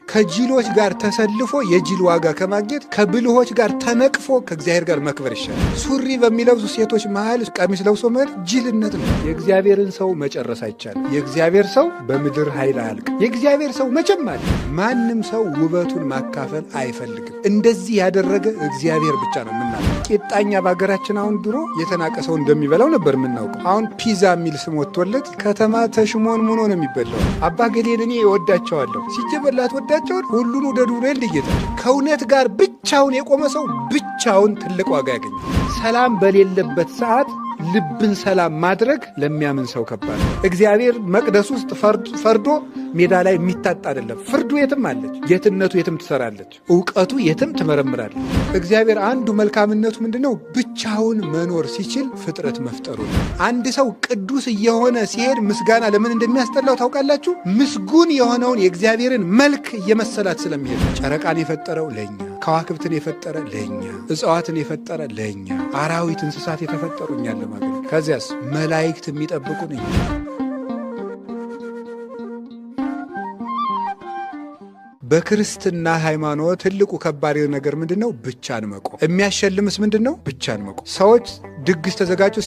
ከጅሎች ጋር ተሰልፎ የጅል ዋጋ ከማግኘት ከብልሆች ጋር ተነቅፎ ከእግዚአብሔር ጋር መክበር ይሻላል። ሱሪ በሚለብሱ ሴቶች መሃል ቀሚስ ለብሶ መሄድ ጅልነት ነው። የእግዚአብሔርን ሰው መጨረስ አይቻልም። የእግዚአብሔር ሰው በምድር ኃይል አያልቅ። የእግዚአብሔር ሰው መቼም አለ። ማንም ሰው ውበቱን ማካፈል አይፈልግም። እንደዚህ ያደረገ እግዚአብሔር ብቻ ነው የምናውቀው። ቂጣኛ በሀገራችን አሁን ድሮ የተናቀ ሰው እንደሚበላው ነበር የምናውቀው። አሁን ፒዛ የሚል ስም ወጥቶለት ከተማ ተሽሞን ሙኖ ነው የሚበላው። አባ ገሌን እኔ እወዳቸዋለሁ ሲጀበላት ወዳቸውን ሁሉን ወደዱ ነው ልጌታ። ከእውነት ጋር ብቻውን የቆመ ሰው ብቻውን ትልቅ ዋጋ ያገኛል። ሰላም በሌለበት ሰዓት ልብን ሰላም ማድረግ ለሚያምን ሰው ከባድ ነው። እግዚአብሔር መቅደስ ውስጥ ፈርዶ ሜዳ ላይ የሚታጣ አይደለም። ፍርዱ የትም አለች፣ ጌትነቱ የትም ትሰራለች፣ ዕውቀቱ የትም ትመረምራለች። እግዚአብሔር አንዱ መልካምነቱ ምንድነው? ብቻውን መኖር ሲችል ፍጥረት መፍጠሩ ነው። አንድ ሰው ቅዱስ እየሆነ ሲሄድ ምስጋና ለምን እንደሚያስጠላው ታውቃላችሁ? ምስጉን የሆነውን የእግዚአብሔርን መልክ እየመሰላት ስለሚሄድ። ጨረቃን የፈጠረው ለኛ፣ ከዋክብትን የፈጠረ ለኛ፣ እጽዋትን የፈጠረ ለኛ፣ አራዊት እንስሳት የተፈጠሩ እኛን ለማገልገል። ከዚያስ መላእክት የሚጠብቁን እኛ። በክርስትና ሃይማኖት ትልቁ ከባድ ነገር ምንድነው? ብቻን መቆም። የሚያሸልምስ ምንድነው? ብቻን መቆም። ሰዎች ድግስ ተዘጋጁ